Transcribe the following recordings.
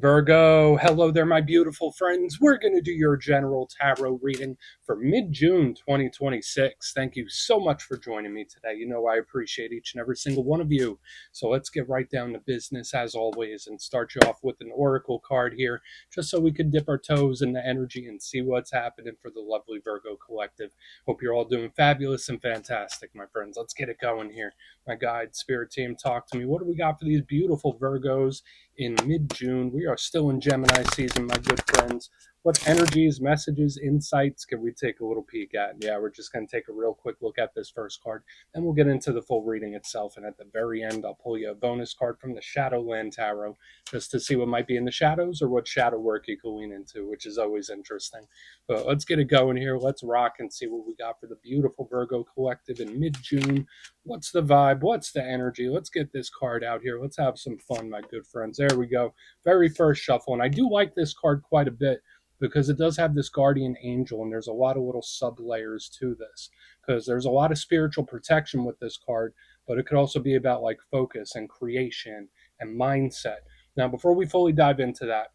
Virgo, hello there, my beautiful friends. We're going to do your general tarot reading for mid-June 2026. Thank you so much for joining me today. You know I appreciate each and every single one of you. So let's get right down to business as always and start you off with an oracle card here, just so we can dip our toes in the energy and see what's happening for the lovely Virgo collective. Hope you're all doing fabulous and fantastic, my friends. Let's get it going here. My guide, spirit team, talk to me. What do we got for these beautiful Virgos in mid-June? We are still in Gemini season, my good friends. What energies, messages, insights can we take a little peek at? Yeah, we're just going to take a real quick look at this first card, then we'll get into the full reading itself. And at the very end, I'll pull you a bonus card from the Shadowland Tarot just to see what might be in the shadows or what shadow work you can lean into, which is always interesting. But let's get it going here. Let's rock and see what we got for the beautiful Virgo collective in mid-June. What's the vibe? What's the energy? Let's get this card out here. Let's have some fun, my good friends. There we go. Very first shuffle. And I do like this card quite a bit because it does have this guardian angel, and there's a lot of little sub layers to this because there's a lot of spiritual protection with this card, but it could also be about like focus and creation and mindset. Now, before we fully dive into that,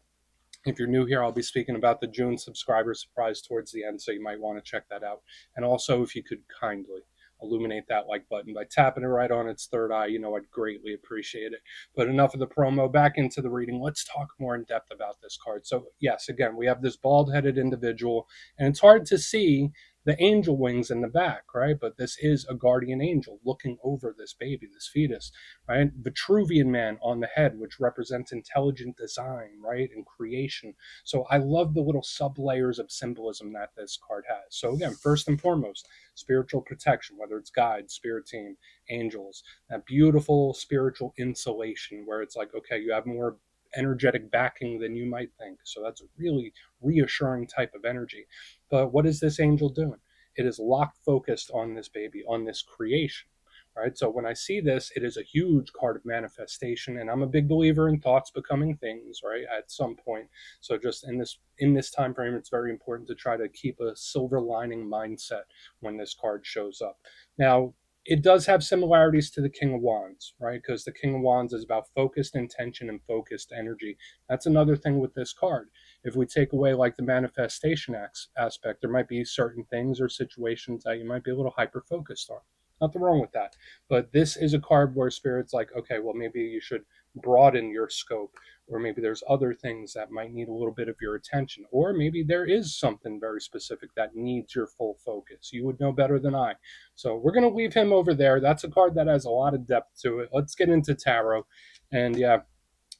if you're new here, I'll be speaking about the June subscriber surprise towards the end, so you might want to check that out. And also, if you could kindly illuminate that like button by tapping it right on its third eye, I'd greatly appreciate it. But enough of the promo, back into the reading. Let's talk more in depth about this card. So yes, again, we have this bald-headed individual, and it's hard to see the angel wings in the back, right? But this is a guardian angel looking over this baby, this fetus, right? Vitruvian man on the head, which represents intelligent design, right? And creation. So I love the little sub layers of symbolism that this card has. So again, first and foremost, spiritual protection, whether it's guides, spirit team, angels, that beautiful spiritual insulation where it's like, okay, you have more energetic backing than you might think. So that's a really reassuring type of energy. But what is this angel doing? It is locked focused on this baby, on this creation. Right. So when I see this, it is a huge card of manifestation, and I'm a big believer in thoughts becoming things, right? At some point. So just in this time frame, it's very important to try to keep a silver lining mindset when this card shows up. Now, it does have similarities to the King of Wands, right? Because the King of Wands is about focused intention and focused energy. That's another thing with this card. If we take away like the manifestation aspect, there might be certain things or situations that you might be a little hyper focused on. Nothing wrong with that. But this is a card where Spirit's like, okay, well, maybe you should broaden your scope, or maybe there's other things that might need a little bit of your attention, or maybe there is something very specific that needs your full focus. You would know better than I. So we're going to leave him over there. That's a card that has a lot of depth to it. Let's get into tarot. And yeah,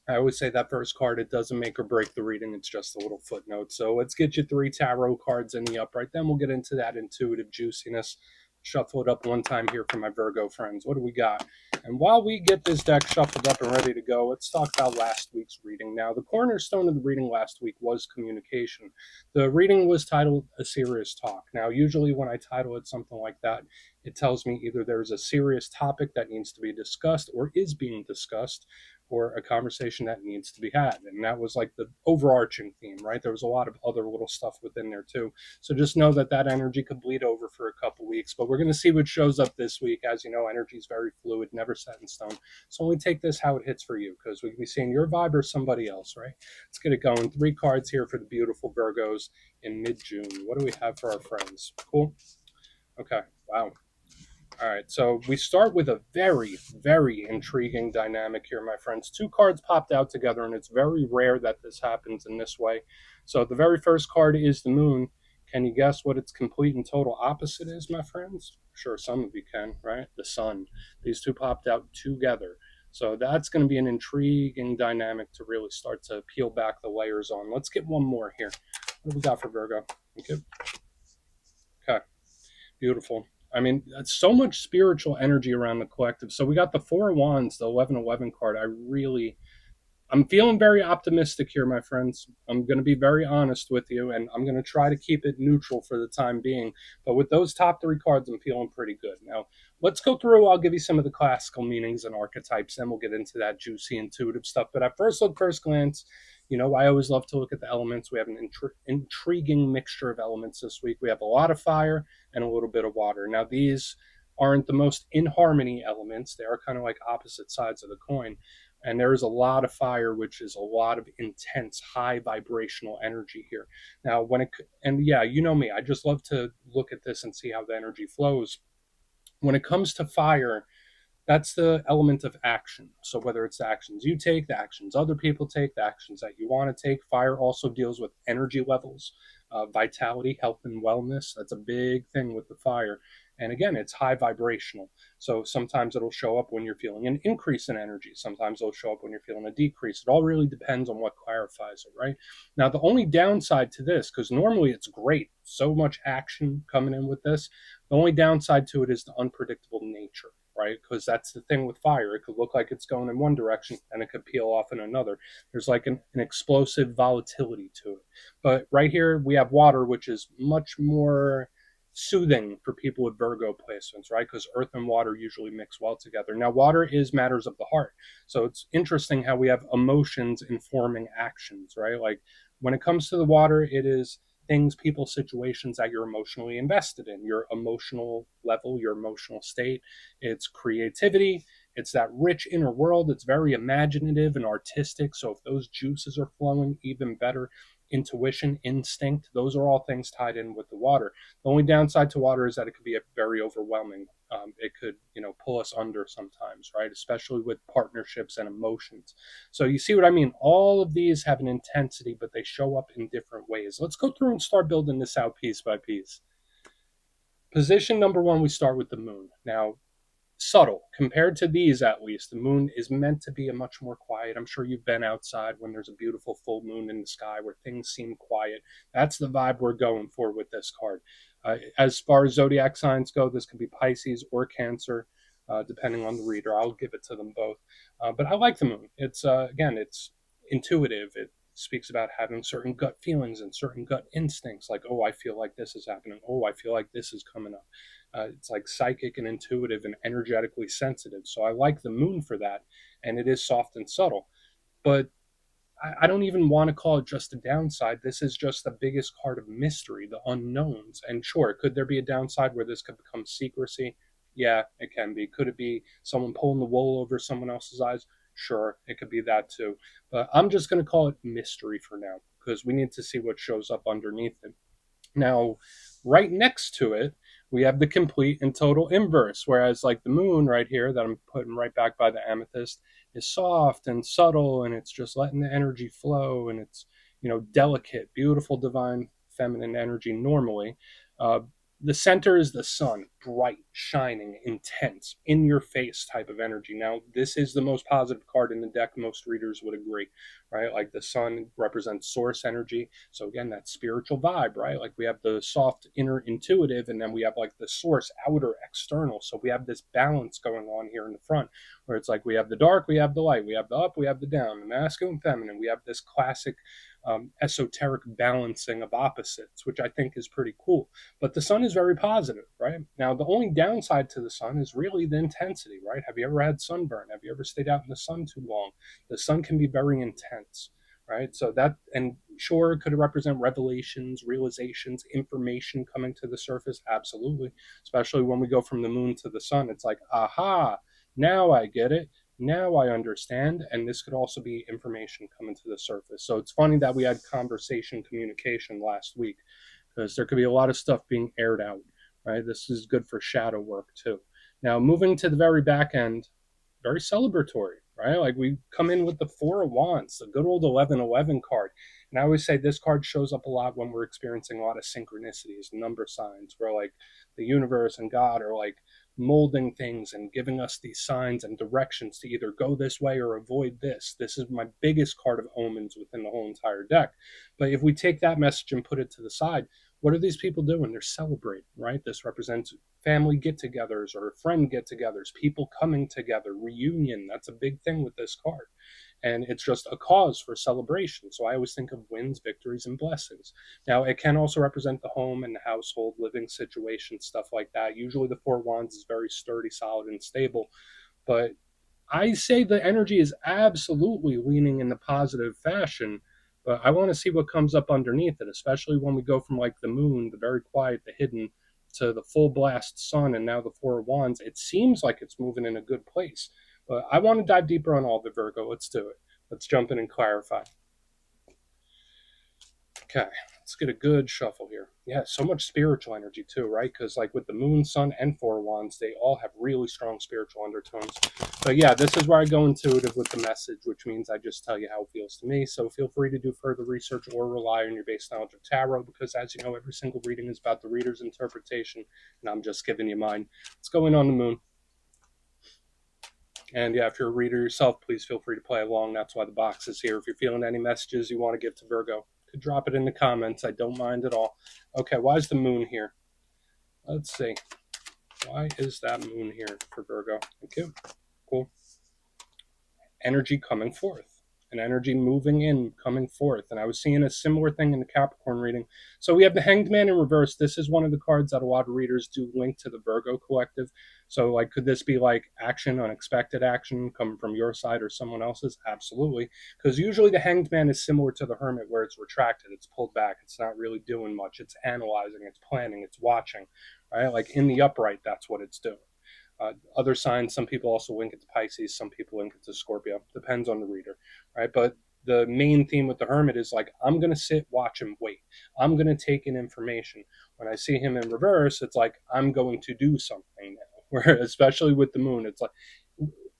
I always say that first card, it doesn't make or break the reading. It's just a little footnote. So let's get you 3 tarot cards in the upright. Then we'll get into that intuitive juiciness. Shuffle it up one time here for my Virgo friends. What do we got? And while we get this deck shuffled up and ready to go, let's talk about last week's reading. Now, the cornerstone of the reading last week was communication. The reading was titled A Serious Talk. Now, usually when I title it something like that, it tells me either there's a serious topic that needs to be discussed or is being discussed, or a conversation that needs to be had. And that was like the overarching theme, right? There was a lot of other little stuff within there too. So just know that that energy could bleed over for a couple weeks, but we're going to see what shows up this week. As you know, energy is very fluid, never set in stone. So only take this how it hits for you, because we can be seeing your vibe or somebody else, right? Let's get it going. 3 cards here for the beautiful Virgos in mid-June. What do we have for our friends? Cool. Okay. Wow. All right, so we start with a very, very intriguing dynamic here, my friends. 2 cards popped out together, and it's very rare that this happens in this way. So the very first card is the moon. Can you guess what its complete and total opposite is, my friends? Sure, some of you can, right? The sun. These 2 popped out together. So that's going to be an intriguing dynamic to really start to peel back the layers on. Let's get one more here. What do we got for Virgo? Okay, beautiful. I mean, that's so much spiritual energy around the collective. So we got the 4 of Wands, the 1111 card. I'm feeling very optimistic here, my friends. I'm going to be very honest with you, and I'm going to try to keep it neutral for the time being. But with those top 3 cards, I'm feeling pretty good. Now, let's go through. I'll give you some of the classical meanings and archetypes, then we'll get into that juicy, intuitive stuff. But at first glance, I always love to look at the elements. We have an intriguing mixture of elements this week. We have a lot of fire and a little bit of water. Now, these aren't the most in harmony elements. They are kind of like opposite sides of the coin. And there is a lot of fire, which is a lot of intense, high vibrational energy here. Now, and yeah, you know me, I just love to look at this and see how the energy flows. When it comes to fire, that's the element of action. So whether it's the actions you take, the actions other people take, the actions that you want to take, fire also deals with energy levels, vitality, health, and wellness. That's a big thing with the fire. And again, it's high vibrational. So sometimes it'll show up when you're feeling an increase in energy. Sometimes it'll show up when you're feeling a decrease. It all really depends on what clarifies it, right? Now, the only downside to this, because normally it's great, so much action coming in with this, the only downside to it is the unpredictable nature, right? Because that's the thing with fire. It could look like it's going in one direction and it could peel off in another. There's like an explosive volatility to it. But right here, we have water, which is much more soothing for people with Virgo placements, right? Because earth and water usually mix well together. Now, water is matters of the heart. So it's interesting how we have emotions informing actions, right? Like when it comes to the water, it is things, people, situations that you're emotionally invested in, your emotional level, your emotional state. It's creativity. It's that rich inner world. It's very imaginative and artistic. So if those juices are flowing, even better. Intuition, instinct, those are all things tied in with the water. The only downside to water is that it could be a very overwhelming. It could, pull us under sometimes, right? Especially with partnerships and emotions. So you see what I mean? All of these have an intensity, but they show up in different ways. Let's go through and start building this out piece by piece. Position number one, we start with the moon. Now, subtle compared to these, at least the moon is meant to be a much more quiet. I'm sure you've been outside when there's a beautiful full moon in the sky where things seem quiet. That's the vibe we're going for with this card. As far as zodiac signs go, this could be Pisces or Cancer, depending on the reader. I'll give it to them both. But I like the moon. It's again, it's intuitive. It speaks about having certain gut feelings and certain gut instincts, like, oh, I feel like this is happening. Oh, I feel like this is coming up. It's like psychic and intuitive and energetically sensitive. So I like the moon for that. And it is soft and subtle. But I don't even want to call it just a downside. This is just the biggest card of mystery, the unknowns. And sure, could there be a downside where this could become secrecy? Yeah, it can be. Could it be someone pulling the wool over someone else's eyes? Sure, it could be that too. But I'm just going to call it mystery for now because we need to see what shows up underneath it. Now, right next to it, we have the complete and total inverse, whereas like the moon right here that I'm putting right back by the amethyst is soft and subtle and it's just letting the energy flow and it's, delicate, beautiful, divine, feminine energy normally. Uh, the center is the sun, bright, shining, intense, in your face type of energy. Now, this is the most positive card in the deck. Most readers would agree, right? Like the sun represents source energy. So again, that spiritual vibe, right? Like we have the soft inner intuitive, and then we have like the source outer external. So we have this balance going on here in the front where it's like we have the dark, we have the light, we have the up, we have the down, the masculine, feminine. We have this classic esoteric balancing of opposites, which I think is pretty cool. But the sun is very positive, right? Now, the only downside to the sun is really the intensity, right? Have you ever had sunburn? Have you ever stayed out in the sun too long? The sun can be very intense, right? So that, and sure, could it represent revelations, realizations, information coming to the surface? Absolutely. Especially when we go from the moon to the sun, it's like, aha, now I get it. Now I understand. And this could also be information coming to the surface. So it's funny that we had conversation communication last week because there could be a lot of stuff being aired out, right? This is good for shadow work too. Now, moving to the very back end, very celebratory, right? Like we come in with the Four of Wands, the good old 1111 card. And I always say this card shows up a lot when we're experiencing a lot of synchronicities, number signs, where like the universe and God are like molding things and giving us these signs and directions to either go this way or avoid this. This is my biggest card of omens within the whole entire deck. But if we take that message and put it to the side, what are these people doing? They're celebrating, right? This represents family get-togethers or friend get-togethers, people coming together, reunion. That's a big thing with this card. And it's just a cause for celebration. So I always think of wins, victories, and blessings. Now, it can also represent the home and the household, living situation, stuff like that. Usually the Four Wands is very sturdy, solid, and stable. But I say the energy is absolutely leaning in the positive fashion, but I want to see what comes up underneath it, especially when we go from like the moon, the very quiet, the hidden, to the full blast sun, and now the Four of Wands. It seems like it's moving in a good place. But I want to dive deeper on all the Virgo. Let's do it. Let's jump in and clarify. Okay, let's get a good shuffle here. Yeah, so much spiritual energy too, right? Because like with the moon, sun, and four wands, they all have really strong spiritual undertones. But yeah, this is where I go intuitive with the message, which means I just tell you how it feels to me. So feel free to do further research or rely on your base knowledge of tarot, because as you know, every single reading is about the reader's interpretation, and I'm just giving you mine. Let's go in on the moon. And yeah, if you're a reader yourself, please feel free to play along. That's why the box is here. If you're feeling any messages you want to give to Virgo, could drop it in the comments. I don't mind at all. Okay, why is the moon here? Let's see. Why is that moon here for Virgo? Thank you. Cool. Energy coming forth. An energy moving in, coming forth. And I was seeing a similar thing in the Capricorn reading. So we have the Hanged Man in reverse. This is one of the cards that a lot of readers do link to the Virgo collective. So, like, could this be like action, unexpected action coming from your side or someone else's? Absolutely. Because usually the Hanged Man is similar to the Hermit, where it's retracted, it's pulled back, it's not really doing much, it's analyzing, it's planning, it's watching, right? Like in the upright, that's what it's doing. Other signs, some people also link it to Pisces, some people link it to Scorpio. Depends on the reader, right? But the main theme with the Hermit is like, I'm going to sit, watch, and wait. I'm going to take in information. When I see him in reverse, it's like, I'm going to do something now. Where, especially with the moon, it's like,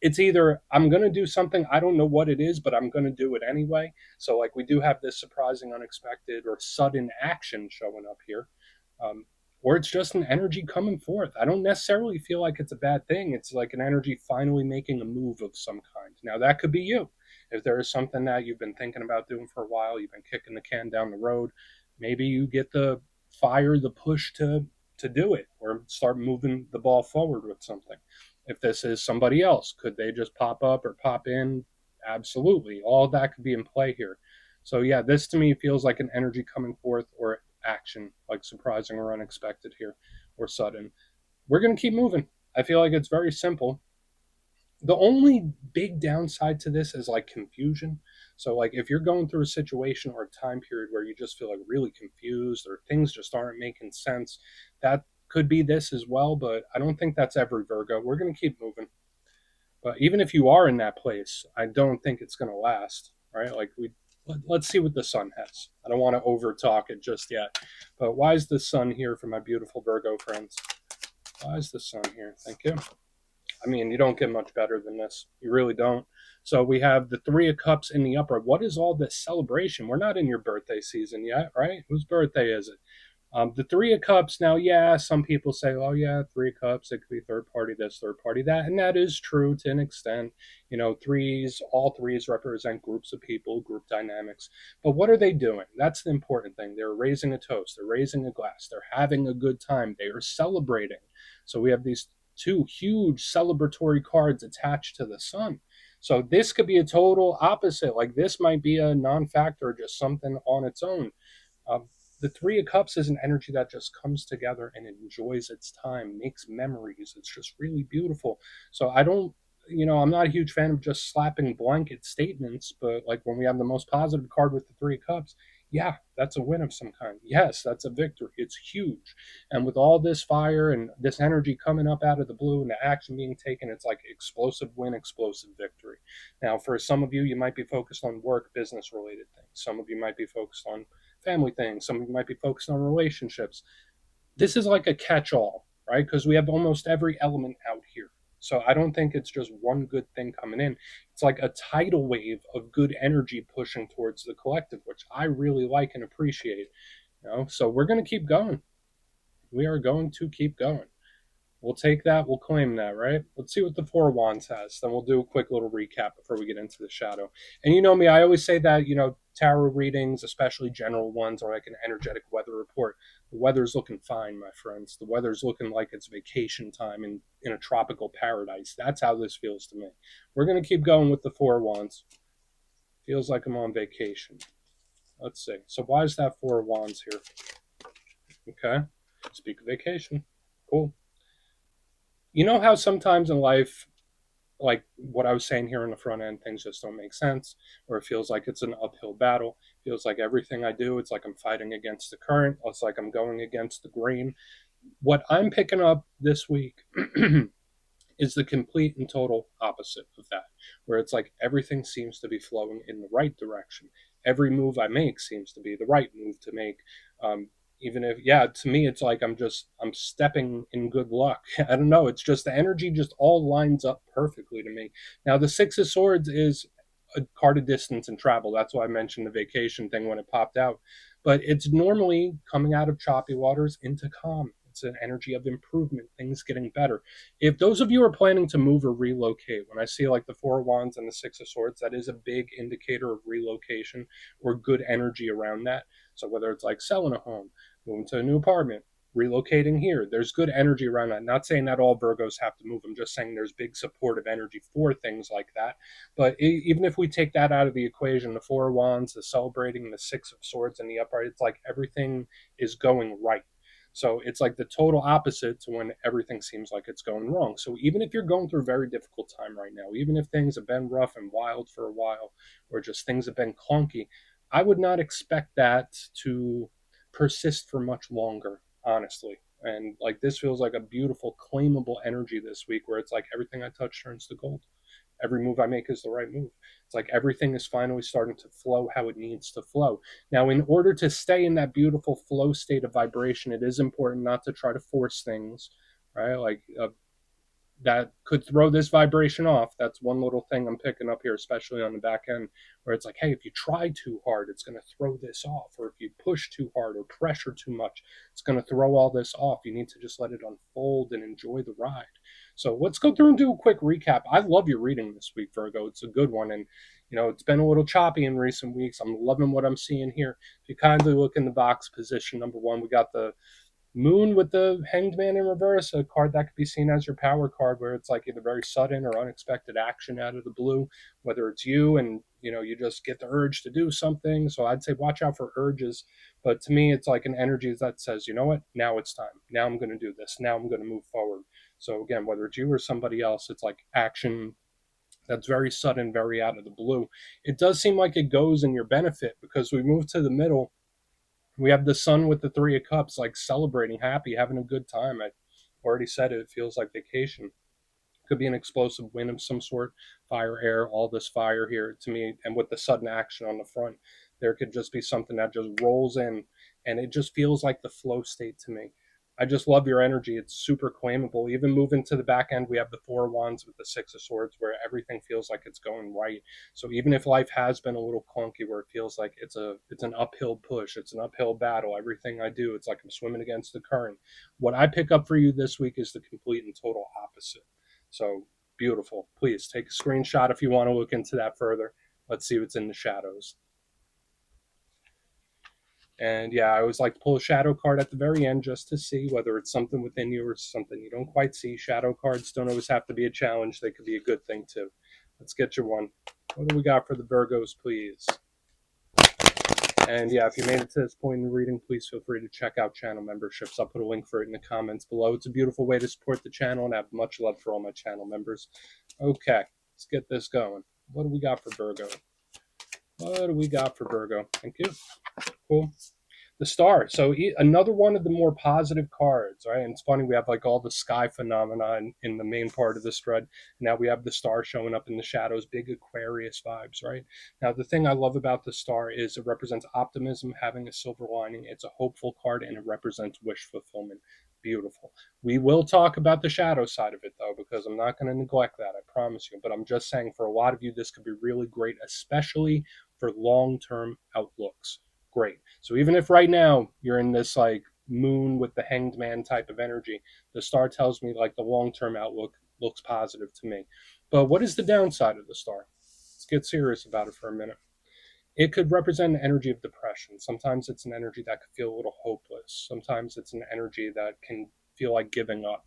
it's either I'm going to do something, I don't know what it is, but I'm going to do it anyway. So, like, we do have this surprising, unexpected, or sudden action showing up here. Or it's just an energy coming forth. I don't necessarily feel like it's a bad thing. It's like an energy finally making a move of some kind. Now, that could be you. If there is something that you've been thinking about doing for a while, you've been kicking the can down the road, maybe you get the fire, the push to do it or start moving the ball forward with something. If this is somebody else, could they just pop up or pop in? Absolutely. All that could be in play here. So, yeah, this to me feels like an energy coming forth or action, like surprising or unexpected here, or sudden. We're going to keep moving. I feel like it's very simple. The only big downside to this is like confusion. So, like, if you're going through a situation or a time period where you just feel like really confused or things just aren't making sense, that could be this as well. But I don't think that's every Virgo. We're going to keep moving. But even if you are in that place, I don't think it's going to last, right? Like, let's see what the sun has. I don't want to over talk it just yet. But why is the sun here for my beautiful Virgo friends? Why is the sun here? Thank you. I mean, you don't get much better than this. You really don't. So we have the Three of Cups in the upright. What is all this celebration? We're not in your birthday season yet, right? Whose birthday is it? The Three of Cups, now, yeah, some people say, oh, yeah, Three of Cups, it could be third party this, third party that. And that is true to an extent. You know, all threes represent groups of people, group dynamics. But what are they doing? That's the important thing. They're raising a toast, they're raising a glass, they're having a good time, they are celebrating. So we have these two huge celebratory cards attached to the sun. So this could be a total opposite. Like this might be a non factor, just something on its own. The Three of Cups is an energy that just comes together and enjoys its time, makes memories. It's just really beautiful. So I don't, I'm not a huge fan of just slapping blanket statements, but like when we have the most positive card with the Three of Cups, yeah, that's a win of some kind. Yes, that's a victory. It's huge. And with all this fire and this energy coming up out of the blue and the action being taken, it's like explosive win, explosive victory. Now, for some of you, you might be focused on work, business related things. Some of you might be focused on family things. Some of you might be focused on relationships. This is like a catch-all, right? Because we have almost every element out here. So I don't think it's just one good thing coming in. It's like a tidal wave of good energy pushing towards the collective, which I really like and appreciate. So we're going to keep going. We are going to keep going. We'll take that. We'll claim that, right? Let's see what the Four of Wands has. Then we'll do a quick little recap before we get into the shadow. And you know me, I always say that, tarot readings, especially general ones, are like an energetic weather report. The weather's looking fine, my friends. The weather's looking like it's vacation time in a tropical paradise. That's how this feels to me. We're going to keep going with the Four of Wands. Feels like I'm on vacation. Let's see. So why is that Four of Wands here? Okay. Speak of vacation. Cool. You know how sometimes in life, like what I was saying here in the front end, things just don't make sense, or it feels like it's an uphill battle. It feels like everything I do, it's like I'm fighting against the current. It's like I'm going against the grain. What I'm picking up this week is the complete and total opposite of that, where it's like everything seems to be flowing in the right direction. Every move I make seems to be the right move to make. Um, Even if, yeah, to me, it's like I'm stepping in good luck. I don't know. It's just the energy just all lines up perfectly to me. Now, the Six of Swords is a card of distance and travel. That's why I mentioned the vacation thing when it popped out. But it's normally coming out of choppy waters into calm. It's an energy of improvement, things getting better. If those of you are planning to move or relocate, when I see like the Four of Wands and the Six of Swords, that is a big indicator of relocation or good energy around that. So whether it's like selling a home, moving to a new apartment, relocating here, there's good energy around that. Not saying that all Virgos have to move. I'm just saying there's big supportive energy for things like that. But even if we take that out of the equation, the Four of Wands, the celebrating, the Six of Swords, and the upright, it's like everything is going right. So it's like the total opposite to when everything seems like it's going wrong. So even if you're going through a very difficult time right now, even if things have been rough and wild for a while, or just things have been clunky, I would not expect that to persist for much longer, honestly. And like this feels like a beautiful, claimable energy this week where it's like everything I touch turns to gold. Every move I make is the right move. It's like everything is finally starting to flow how it needs to flow. Now, in order to stay in that beautiful flow state of vibration, it is important not to try to force things, right? Like that could throw this vibration off. That's one little thing I'm picking up here, especially on the back end, where it's like, hey, if you try too hard, it's going to throw this off. Or if you push too hard or pressure too much, it's going to throw all this off. You need to just let it unfold and enjoy the ride. So let's go through and do a quick recap. I love your reading this week, Virgo. It's a good one. And, you know, it's been a little choppy in recent weeks. I'm loving what I'm seeing here. If you kindly look in the box position, number one, we got the Moon with the Hanged Man in reverse, a card that could be seen as your power card, where it's like either very sudden or unexpected action out of the blue, whether it's you and you know you just get the urge to do something. So I'd say watch out for urges. But to me, it's like an energy that says, you know what, now it's time. Now I'm going to do this. Now I'm going to move forward. So again, whether it's you or somebody else, it's like action that's very sudden, very out of the blue. It does seem like it goes in your benefit because we move to the middle. We have the Sun with the Three of Cups, like celebrating, happy, having a good time. I already said it, it feels like vacation. Could be an explosive win of some sort, fire, air, all this fire here to me, and with the sudden action on the front, there could just be something that just rolls in, and it just feels like the flow state to me. I just love your energy. It's super claimable. Even moving to the back end, we have the Four of Wands with the Six of Swords, where everything feels like it's going right. So even if life has been a little clunky, where it feels like it's an uphill push, it's an uphill battle. Everything I do, it's like I'm swimming against the current. What I pick up for you this week is the complete and total opposite. So beautiful. Please take a screenshot if you want to look into that further. Let's see what's in the shadows. And yeah, I always like to pull a shadow card at the very end just to see whether it's something within you or something you don't quite see. Shadow cards don't always have to be a challenge. They could be a good thing too. Let's get you one. What do we got for the Virgos, please? And yeah, if you made it to this point in the reading, please feel free to check out channel memberships. I'll put a link for it in the comments below. It's a beautiful way to support the channel, and I have much love for all my channel members. Okay, let's get this going. What do we got for Virgo? What do we got for Virgo? Thank you. Cool. The Star. So another one of the more positive cards, right? And it's funny, we have like all the sky phenomena in the main part of the spread. Now we have the Star showing up in the shadows, big Aquarius vibes, right? Now the thing I love about the Star is it represents optimism, having a silver lining. It's a hopeful card, and it represents wish fulfillment. Beautiful. We will talk about the shadow side of it though, because I'm not going to neglect that, I promise you. But I'm just saying, for a lot of you, this could be really great, especially for long-term outlooks. Great. So even if right now you're in this like moon with the Hanged Man type of energy, the Star tells me like the long-term outlook looks positive to me. But what is the downside of the Star? Let's get serious about it for a minute. It could represent an energy of depression. Sometimes it's an energy that could feel a little hopeless. Sometimes it's an energy that can feel like giving up,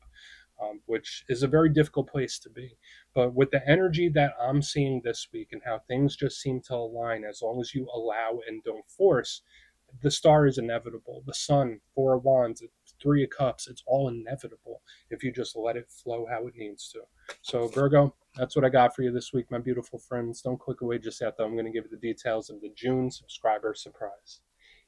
which is a very difficult place to be. But with the energy that I'm seeing this week and how things just seem to align, as long as you allow and don't force, the Star is inevitable. The Sun, Four of Wands, Three of Cups, it's all inevitable if you just let it flow how it needs to. So Virgo, that's what I got for you this week, my beautiful friends. Don't click away just yet, though. I'm going to give you the details of the June subscriber surprise.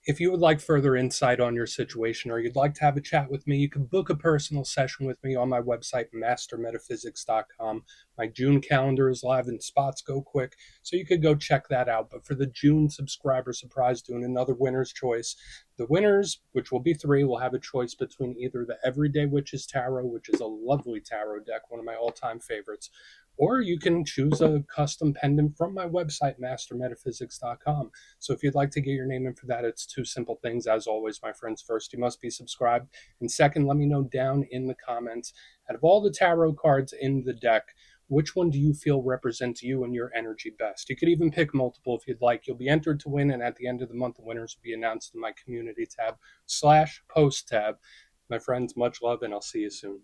If you would like further insight on your situation or you'd like to have a chat with me, you can book a personal session with me on my website, mastermetaphysics.com. My June calendar is live and spots go quick, so you could go check that out. But for the June subscriber surprise, doing another winner's choice. The winners, which will be three, will have a choice between either the Everyday Witches Tarot, which is a lovely tarot deck, one of my all-time favorites, or you can choose a custom pendant from my website, mastermetaphysics.com. So if you'd like to get your name in for that, it's two simple things. As always, my friends, first, you must be subscribed. And second, let me know down in the comments, out of all the tarot cards in the deck, which one do you feel represents you and your energy best? You could even pick multiple if you'd like. You'll be entered to win, and at the end of the month, the winners will be announced in my community tab /post tab. My friends, much love, and I'll see you soon.